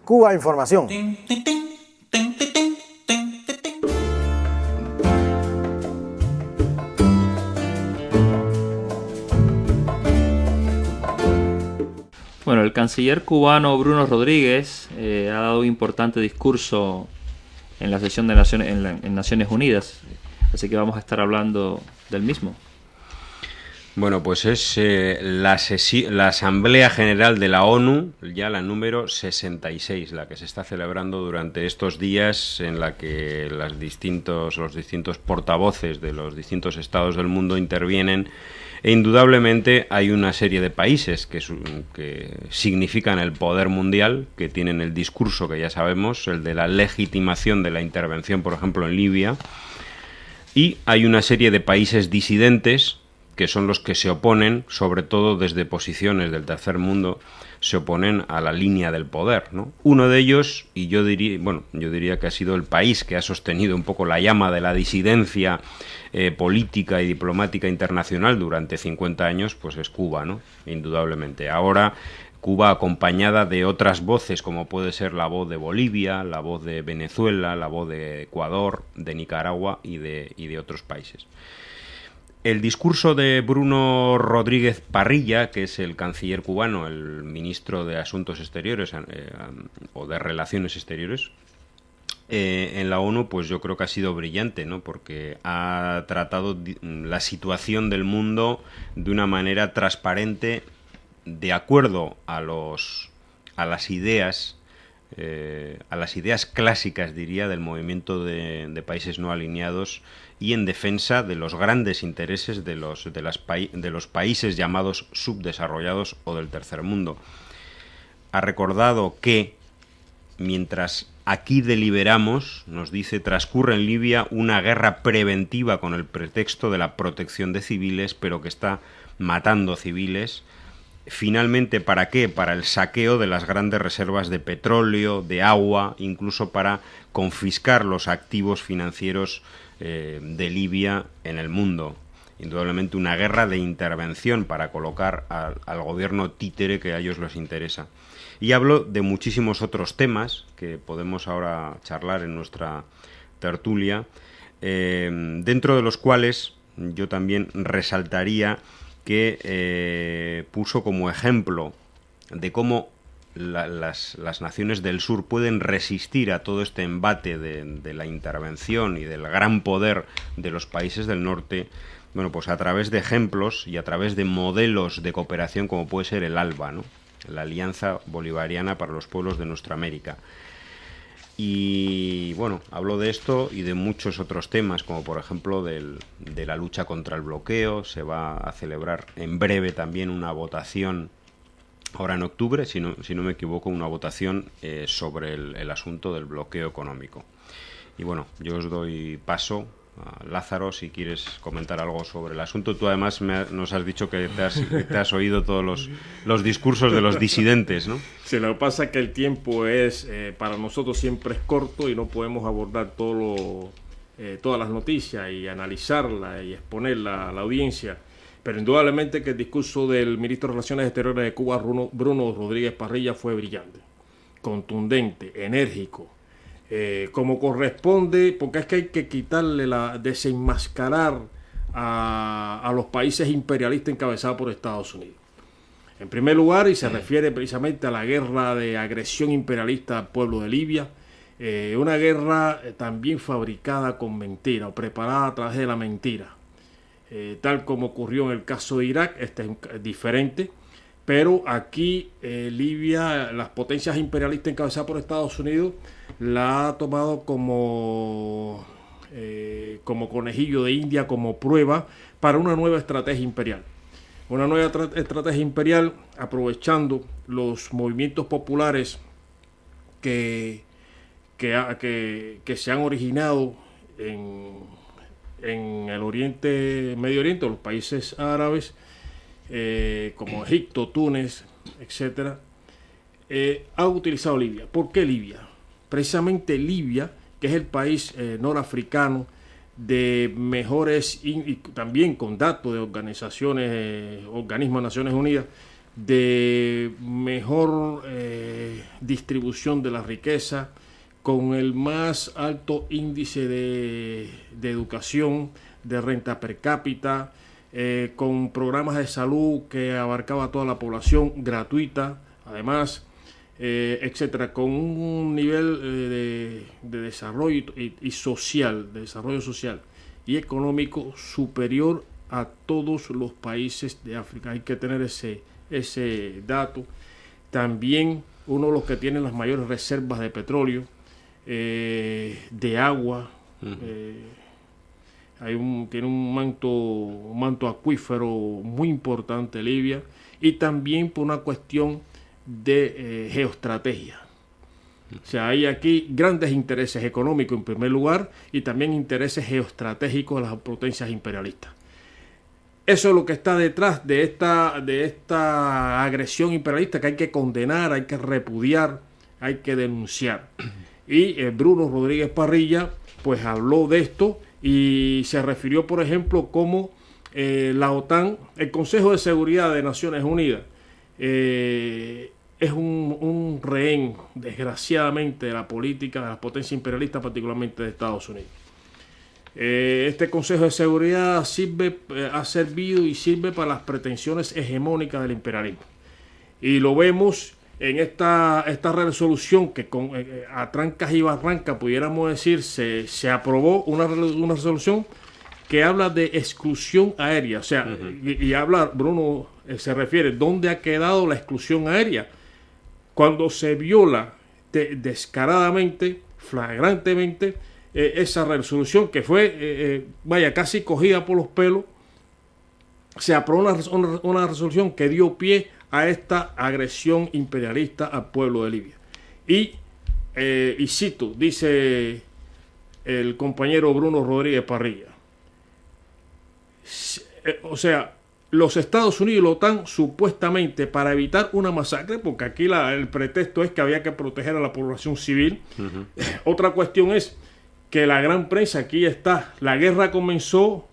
Cuba Información. Bueno, el canciller cubano Bruno Rodríguez ha dado un importante discurso en la sesión de Naciones Unidas, así que vamos a estar hablando del mismo. Bueno, pues es la Asamblea General de la ONU, ya la número 66, la que se está celebrando durante estos días, en la que los distintos portavoces de los distintos estados del mundo intervienen. E indudablemente hay una serie de países que significan el poder mundial, que tienen el discurso que ya sabemos, el de la legitimación de la intervención, por ejemplo, en Libia. Y hay una serie de países disidentes, que son los que se oponen, sobre todo desde posiciones del tercer mundo, se oponen a la línea del poder, ¿no? Uno de ellos, y yo diría que ha sido el país que ha sostenido un poco la llama de la disidencia política y diplomática internacional durante 50 años, pues es Cuba, ¿no? Indudablemente. Ahora Cuba acompañada de otras voces, como puede ser la voz de Bolivia, la voz de Venezuela, la voz de Ecuador, de Nicaragua y de otros países. El discurso de Bruno Rodríguez Parrilla, que es el canciller cubano, el ministro de Asuntos Exteriores o de Relaciones Exteriores, en la ONU, pues yo creo que ha sido brillante, ¿no? Porque ha tratado la situación del mundo de una manera transparente, de acuerdo a las ideas clásicas, diría, del movimiento de países no alineados, y en defensa de los grandes intereses de los países llamados subdesarrollados o del tercer mundo. Ha recordado que mientras aquí deliberamos, nos dice, transcurre en Libia una guerra preventiva con el pretexto de la protección de civiles, pero que está matando civiles. Finalmente, ¿para qué? Para el saqueo de las grandes reservas de petróleo, de agua, incluso para confiscar los activos financieros de Libia en el mundo. Indudablemente una guerra de intervención para colocar al gobierno títere que a ellos les interesa. Y hablo de muchísimos otros temas que podemos ahora charlar en nuestra tertulia, dentro de los cuales yo también resaltaría que puso como ejemplo de cómo las naciones del sur pueden resistir a todo este embate de la intervención y del gran poder de los países del norte, bueno, pues a través de ejemplos y a través de modelos de cooperación como puede ser el ALBA, ¿no? La Alianza Bolivariana para los Pueblos de Nuestra América. Y bueno, hablo de esto y de muchos otros temas, como por ejemplo de la lucha contra el bloqueo. Se va a celebrar en breve también una votación, ahora en octubre, si no me equivoco, una votación sobre el asunto del bloqueo económico. Y bueno, yo os doy paso a Lázaro, si quieres comentar algo sobre el asunto. Tú además nos has dicho que te has oído todos los discursos de los disidentes, ¿no? Sí, lo que pasa es que el tiempo es para nosotros siempre es corto y no podemos abordar todas las noticias y analizarlas y exponerla a la audiencia. Pero indudablemente que el discurso del ministro de Relaciones Exteriores de Cuba, Bruno Rodríguez Parrilla, fue brillante, contundente, enérgico, como corresponde, porque es que hay que desenmascarar a los países imperialistas encabezados por Estados Unidos. En primer lugar, y se refiere precisamente a la guerra de agresión imperialista al pueblo de Libia, una guerra también fabricada con mentira o preparada a través de la mentira. Tal como ocurrió en el caso de Irak, este es diferente, pero aquí Libia, las potencias imperialistas encabezadas por Estados Unidos, la ha tomado como conejillo de India, como prueba para una nueva estrategia imperial. Una nueva estrategia imperial aprovechando los movimientos populares que se han originado en el Medio Oriente, los países árabes, como Egipto, Túnez, etc., ha utilizado Libia. ¿Por qué Libia? Precisamente Libia, que es el país norafricano de mejores, y también con datos de organismos de Naciones Unidas, de mejor distribución de la riqueza, con el más alto índice de educación, de renta per cápita, con programas de salud que abarcaba a toda la población, gratuita, además, etcétera, con un nivel de desarrollo y social, de desarrollo social y económico superior a todos los países de África. Hay que tener ese dato. También uno de los que tiene las mayores reservas de petróleo, de agua. Tiene un manto acuífero muy importante Libia, y también por una cuestión de geoestrategia. O sea, hay aquí grandes intereses económicos en primer lugar, y también intereses geoestratégicos de las potencias imperialistas. Eso es lo que está detrás de esta agresión imperialista, que hay que condenar, hay que repudiar, hay que denunciar. Y Bruno Rodríguez Parrilla pues habló de esto y se refirió, por ejemplo, cómo la OTAN, el Consejo de Seguridad de Naciones Unidas, es un rehén, desgraciadamente, de la política de las potencias imperialistas, particularmente de Estados Unidos. Este Consejo de Seguridad ha servido y sirve para las pretensiones hegemónicas del imperialismo. Y lo vemos en esta resolución que a trancas y barrancas, pudiéramos decir, se aprobó una resolución que habla de exclusión aérea. O sea, y habla, Bruno se refiere, ¿dónde ha quedado la exclusión aérea? Cuando se viola descaradamente, flagrantemente, esa resolución que fue, casi cogida por los pelos, se aprobó una resolución que dio pie a esta agresión imperialista al pueblo de Libia. Y cito, dice el compañero Bruno Rodríguez Parrilla, o sea, los Estados Unidos y la OTAN, supuestamente para evitar una masacre, porque aquí el pretexto es que había que proteger a la población civil. Otra cuestión es que la gran prensa, aquí está, la guerra comenzó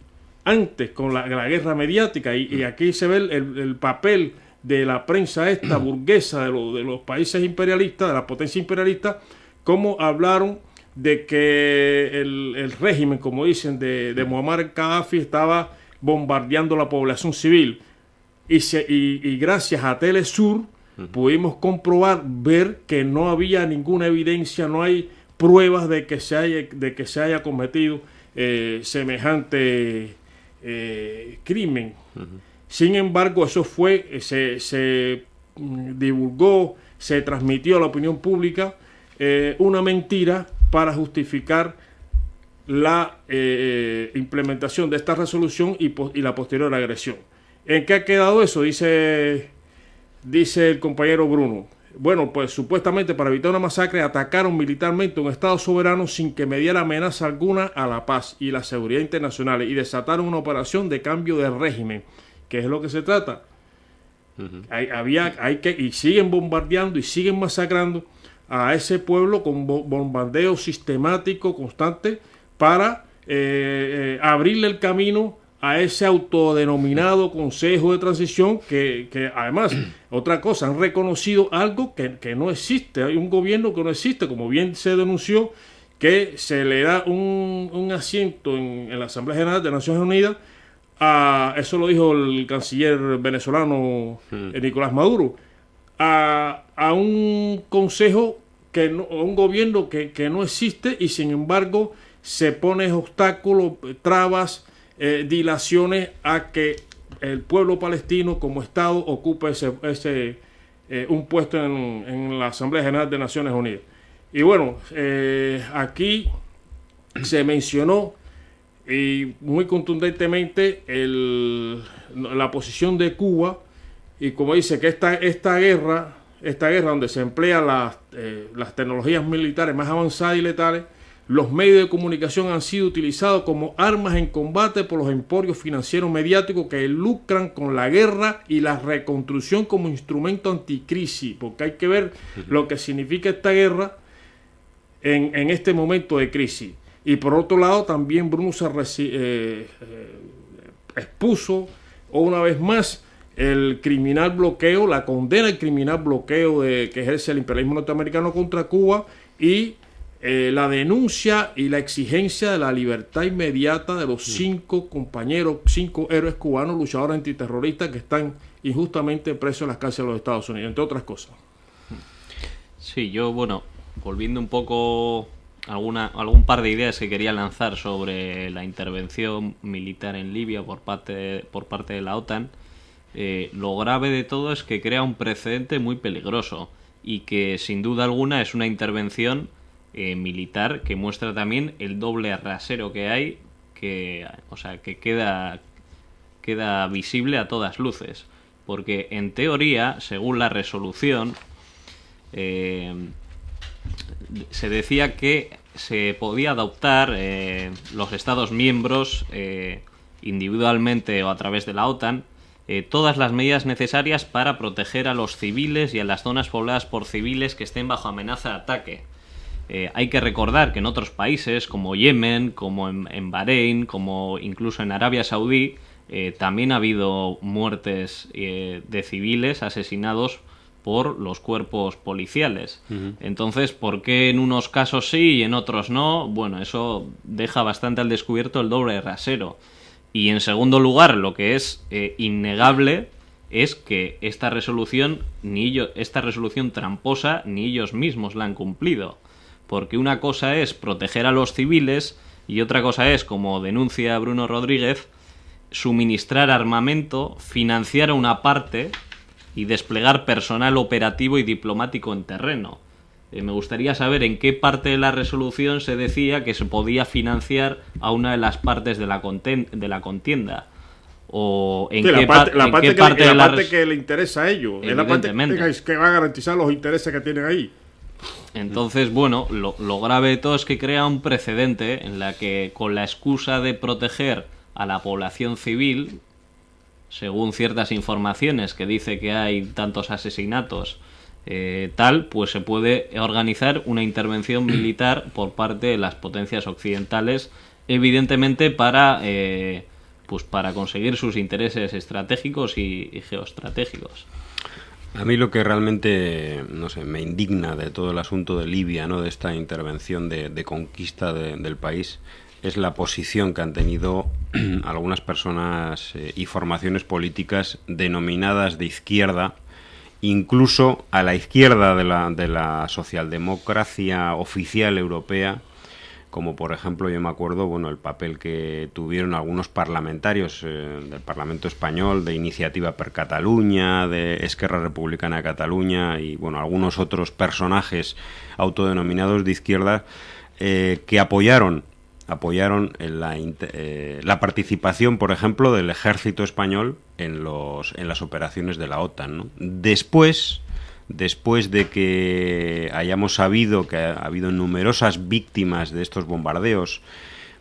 antes con la guerra mediática, y aquí se ve el papel de la prensa esta burguesa de los países imperialistas, de la potencia imperialista, cómo hablaron de que el régimen, como dicen, de Muammar Gaddafi estaba bombardeando la población civil, y gracias a Telesur pudimos ver que no había ninguna evidencia, no hay pruebas de que se haya cometido semejante crimen. Sin embargo, eso se divulgó, se transmitió a la opinión pública una mentira para justificar la implementación de esta resolución y la posterior agresión. ¿En qué ha quedado eso? Dice el compañero Bruno. Bueno, pues supuestamente para evitar una masacre atacaron militarmente un Estado soberano sin que mediara amenaza alguna a la paz y la seguridad internacional, y desataron una operación de cambio de régimen. ¿Qué es lo que se trata? Y siguen bombardeando y siguen masacrando a ese pueblo con bombardeo sistemático, constante, para abrirle el camino a ese autodenominado Consejo de Transición, que además, otra cosa, han reconocido algo que no existe. Hay un gobierno que no existe, como bien se denunció, que se le da un asiento en la Asamblea General de Naciones Unidas, eso lo dijo el canciller venezolano Nicolás Maduro, a un consejo, a un gobierno que no existe, y sin embargo se pone obstáculos, trabas, dilaciones a que el pueblo palestino como Estado ocupe un puesto en la Asamblea General de Naciones Unidas. Y bueno, aquí se mencionó y muy contundentemente la posición de Cuba, y como dice que esta guerra donde se emplean las tecnologías militares más avanzadas y letales, los medios de comunicación han sido utilizados como armas en combate por los emporios financieros mediáticos que lucran con la guerra y la reconstrucción como instrumento anticrisis, porque hay que ver lo que significa esta guerra en este momento de crisis. Y por otro lado, también Bruno expuso una vez más el criminal bloqueo, la condena al criminal bloqueo que ejerce el imperialismo norteamericano contra Cuba y la denuncia y la exigencia de la libertad inmediata de los 5 compañeros, 5 héroes cubanos, luchadores antiterroristas que están injustamente presos en las cárceles de los Estados Unidos, entre otras cosas. Sí, yo, bueno, volviendo un poco algún par de ideas que quería lanzar sobre la intervención militar en Libia por parte de la OTAN. Lo grave de todo es que crea un precedente muy peligroso y que sin duda alguna es una intervención militar que muestra también el doble rasero que hay, que queda visible a todas luces, porque en teoría, según la resolución, se decía que se podía adoptar los Estados miembros individualmente o a través de la OTAN todas las medidas necesarias para proteger a los civiles y a las zonas pobladas por civiles que estén bajo amenaza de ataque. Hay que recordar que en otros países como Yemen, como en Bahrein, como incluso en Arabia Saudí, también ha habido muertes de civiles asesinados por los cuerpos policiales. Entonces, ¿por qué en unos casos sí y en otros no? Bueno, eso deja bastante al descubierto el doble rasero. Y en segundo lugar, lo que es innegable es que esta resolución tramposa ni ellos mismos la han cumplido. Porque una cosa es proteger a los civiles y otra cosa es, como denuncia Bruno Rodríguez, suministrar armamento, financiar a una parte y desplegar personal operativo y diplomático en terreno. Me gustaría saber en qué parte de la resolución se decía que se podía financiar a una de las partes de la contienda. O en qué parte que le interesa a ellos. Es la parte que va a garantizar los intereses que tienen ahí. Entonces, bueno, lo grave de todo es que crea un precedente en la que, con la excusa de proteger a la población civil, según ciertas informaciones que dice que hay tantos asesinatos, pues se puede organizar una intervención militar por parte de las potencias occidentales, evidentemente para conseguir sus intereses estratégicos y geoestratégicos. A mí lo que realmente, no sé, me indigna de todo el asunto de Libia, ¿no?, de esta intervención de conquista del país, es la posición que han tenido algunas personas y formaciones políticas denominadas de izquierda, incluso a la izquierda de la socialdemocracia oficial europea, como por ejemplo, yo me acuerdo, bueno, el papel que tuvieron algunos parlamentarios del Parlamento Español, de Iniciativa per Catalunya, de Esquerra Republicana de Cataluña y, bueno, algunos otros personajes autodenominados de izquierda que apoyaron la participación, por ejemplo, del ejército español en las operaciones de la OTAN, ¿no? Después de que hayamos sabido que ha habido numerosas víctimas de estos bombardeos,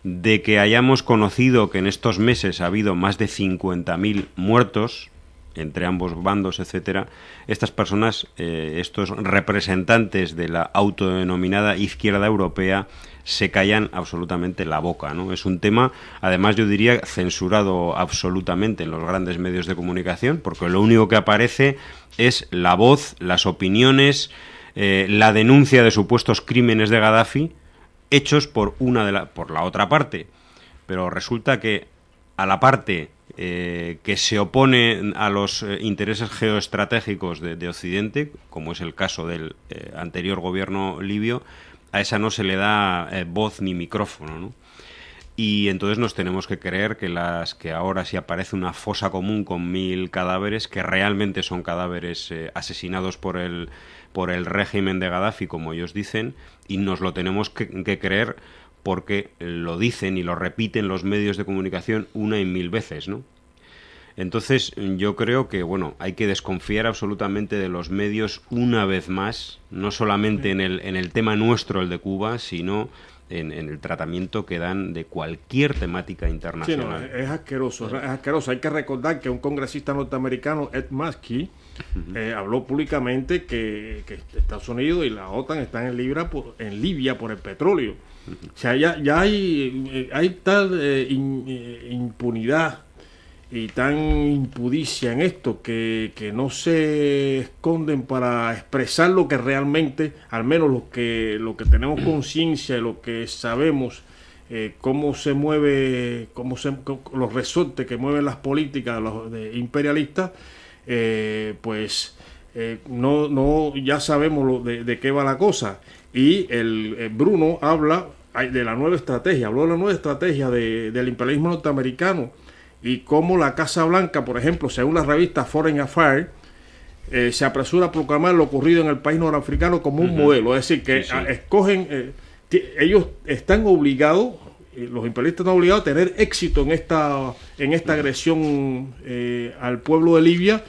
de que hayamos conocido que en estos meses ha habido más de 50.000 muertos entre ambos bandos, etcétera, estas personas, estos representantes de la autodenominada izquierda europea, se callan absolutamente la boca, ¿no? Es un tema, además yo diría, censurado absolutamente en los grandes medios de comunicación, porque lo único que aparece es la voz, las opiniones, la denuncia de supuestos crímenes de Gaddafi hechos por la otra parte. Pero resulta que a la parte que se opone a los intereses geoestratégicos de Occidente, como es el caso del anterior gobierno libio, a esa no se le da voz ni micrófono, ¿no? Y entonces nos tenemos que creer que ahora sí aparece una fosa común con 1.000 cadáveres, que realmente son cadáveres asesinados por el régimen de Gaddafi, como ellos dicen, y nos lo tenemos que creer porque lo dicen y lo repiten los medios de comunicación una y 1.000 veces, ¿no? Entonces yo creo que, bueno, hay que desconfiar absolutamente de los medios una vez más, no solamente en el tema nuestro, el de Cuba, sino en el tratamiento que dan de cualquier temática internacional. Sí, no, es asqueroso. Hay que recordar que un congresista norteamericano, Ed Muskie, habló públicamente que Estados Unidos y la OTAN están en Libia por el petróleo. O sea, ya hay tal impunidad y tan impudicia en esto que no se esconden para expresar lo que realmente, al menos lo que tenemos conciencia y lo que sabemos, cómo se mueve, los resortes que mueven las políticas de imperialistas, pues no ya sabemos de qué va la cosa. Y el Bruno habla de la nueva estrategia, habló de la nueva estrategia del imperialismo norteamericano y cómo la Casa Blanca, por ejemplo, según la revista Foreign Affairs, se apresura a proclamar lo ocurrido en el país norafricano como un modelo. Es decir, que escogen, ellos están obligados, los imperialistas están obligados a tener éxito en esta agresión al pueblo de Libia,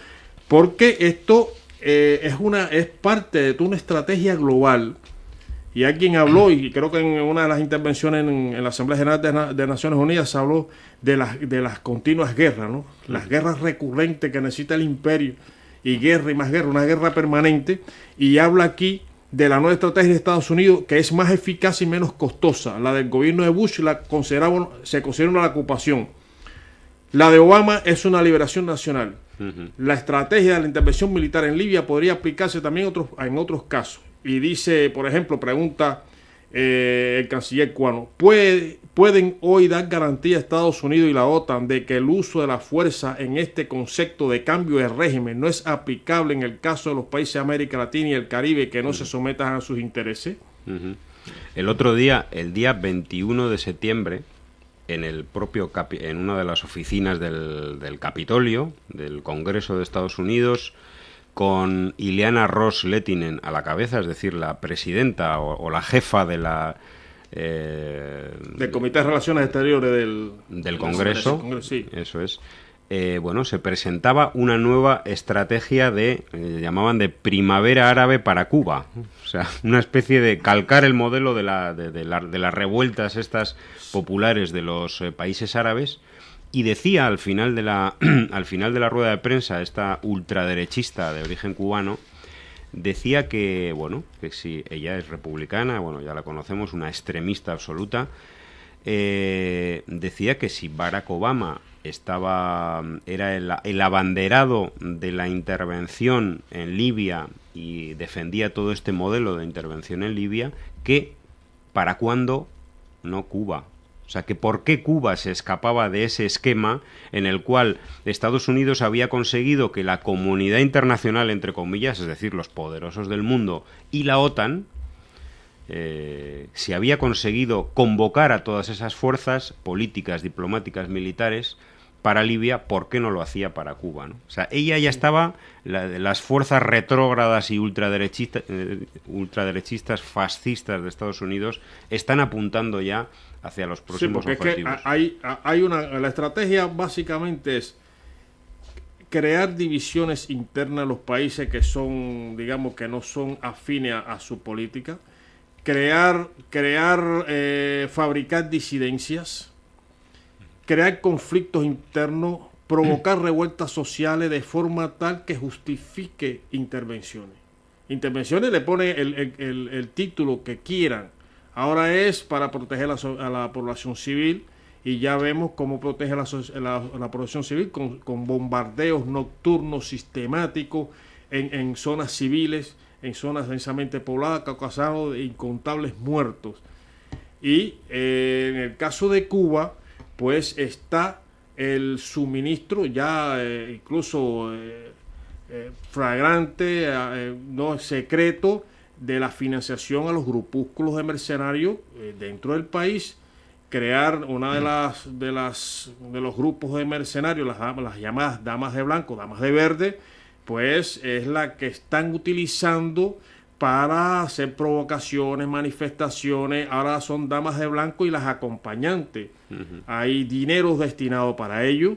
porque esto es parte de toda una estrategia global. Y alguien habló, y creo que en una de las intervenciones en la Asamblea General de Naciones Unidas se habló de las continuas guerras, ¿no? Las guerras recurrentes que necesita el imperio, y guerra y más guerra, una guerra permanente, y habla aquí de la nueva estrategia de Estados Unidos, que es más eficaz y menos costosa. La del gobierno de Bush se considera una ocupación. La de Obama es una liberación nacional. La estrategia de la intervención militar en Libia podría aplicarse también en otros casos. Y dice, por ejemplo, pregunta el canciller cubano, ¿pueden hoy dar garantía a Estados Unidos y la OTAN de que el uso de la fuerza en este concepto de cambio de régimen no es aplicable en el caso de los países de América Latina y el Caribe que no se sometan a sus intereses? El otro día, el día 21 de septiembre, en una de las oficinas del Capitolio, del Congreso de Estados Unidos, con Ileana Ros-Lehtinen a la cabeza, es decir, la presidenta o la jefa de del Comité de Relaciones Exteriores del Congreso, sí. Eso es. Se presentaba una nueva estrategia llamaban de primavera árabe para Cuba, o sea, una especie de calcar el modelo de las revueltas estas populares de los países árabes. Y decía al final de la rueda de prensa, esta ultraderechista de origen cubano, decía que si ella es republicana, ya la conocemos, una extremista absoluta, decía que si Barack Obama era el abanderado de la intervención en Libia y defendía todo este modelo de intervención en Libia, que ¿para cuándo no Cuba? O sea, que por qué Cuba se escapaba de ese esquema en el cual Estados Unidos había conseguido que la comunidad internacional, entre comillas, es decir, los poderosos del mundo y la OTAN, se había conseguido convocar a todas esas fuerzas políticas, diplomáticas, militares para Libia. ¿Por qué no lo hacía para Cuba, ¿no? O sea, ella ya estaba, las fuerzas retrógradas y ultraderechistas fascistas de Estados Unidos están apuntando ya hacia los próximos objetivos. Es que la estrategia básicamente es crear divisiones internas en los países que son, digamos, que no son afines a su política, fabricar disidencias, crear conflictos internos, provocar revueltas sociales de forma tal que justifique intervenciones. Intervenciones le pone el título que quieran. Ahora es para proteger a la población civil, y ya vemos cómo protege la población civil con bombardeos nocturnos sistemáticos en zonas civiles, en zonas densamente pobladas, que ha causado incontables muertos. Y en el caso de Cuba, pues está el suministro ya incluso flagrante, no secreto, de la financiación a los grupúsculos de mercenarios dentro del país. Crear una de los grupos de mercenarios, las llamadas damas de blanco, damas de verde, pues es la que están utilizando para hacer provocaciones, manifestaciones. Ahora son damas de blanco y las acompañantes. Hay dineros destinados para ello,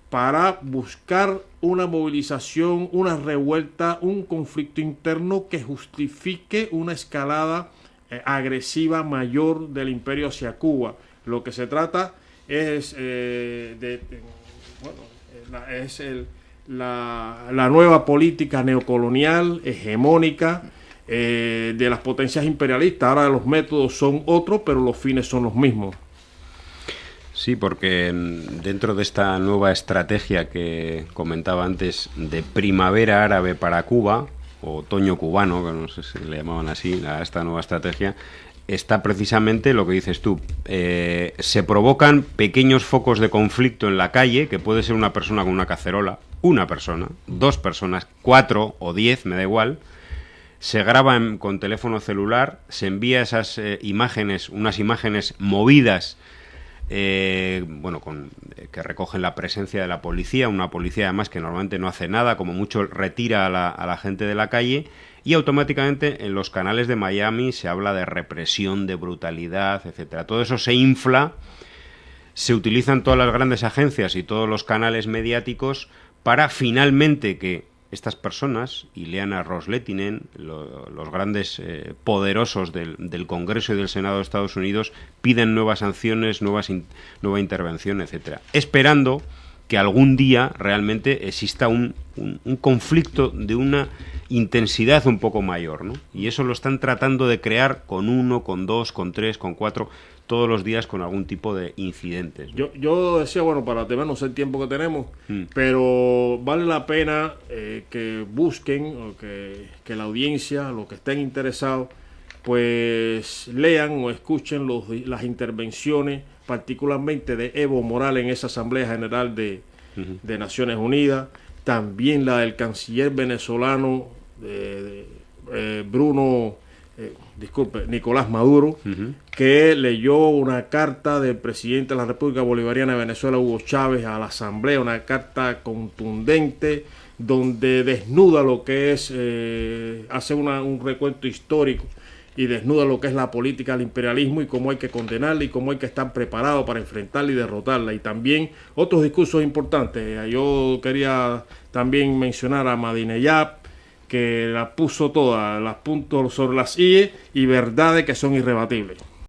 para buscar una movilización, una revuelta, un conflicto interno que justifique una escalada agresiva mayor del imperio hacia Cuba. Lo que se trata es la nueva política neocolonial, hegemónica, de las potencias imperialistas. Ahora los métodos son otros, pero los fines son los mismos. Sí, porque dentro de esta nueva estrategia que comentaba antes de primavera árabe para Cuba, o otoño cubano, que no sé si le llamaban así, a esta nueva estrategia, está precisamente lo que dices tú. Se provocan pequeños focos de conflicto en la calle, que puede ser una persona con una cacerola, una persona, 2 personas, 4 o 10, me da igual. Se graba con teléfono celular, se envía esas imágenes, unas imágenes movidas, que recogen la presencia de la policía, una policía además que normalmente no hace nada, como mucho retira a la gente de la calle, y automáticamente en los canales de Miami se habla de represión, de brutalidad, etcétera. Todo eso se infla, se utilizan todas las grandes agencias y todos los canales mediáticos para finalmente que estas personas, Ileana Ros-Lehtinen, los grandes poderosos del Congreso y del Senado de Estados Unidos, piden nuevas sanciones, nueva intervención, etcétera, esperando que algún día realmente exista un conflicto de una intensidad un poco mayor, ¿no? Y eso lo están tratando de crear con 1, con 2, con 3, con 4, todos los días con algún tipo de incidentes, ¿no? Yo decía, bueno, para tener, no sé el tiempo que tenemos, pero vale la pena que busquen, o que la audiencia, los que estén interesados, pues lean o escuchen las intervenciones, particularmente de Evo Morales en esa Asamblea General de Naciones Unidas, también la del canciller venezolano Nicolás Maduro, que leyó una carta del presidente de la República Bolivariana de Venezuela, Hugo Chávez, a la Asamblea, una carta contundente donde desnuda lo que es, hace un recuento histórico y desnuda lo que es la política del imperialismo y cómo hay que condenarla y cómo hay que estar preparado para enfrentarla y derrotarla. Y también otros discursos importantes. Yo quería también mencionar a Ahmadinejad, que la puso todas, las puntos sobre las IE y verdades que son irrebatibles.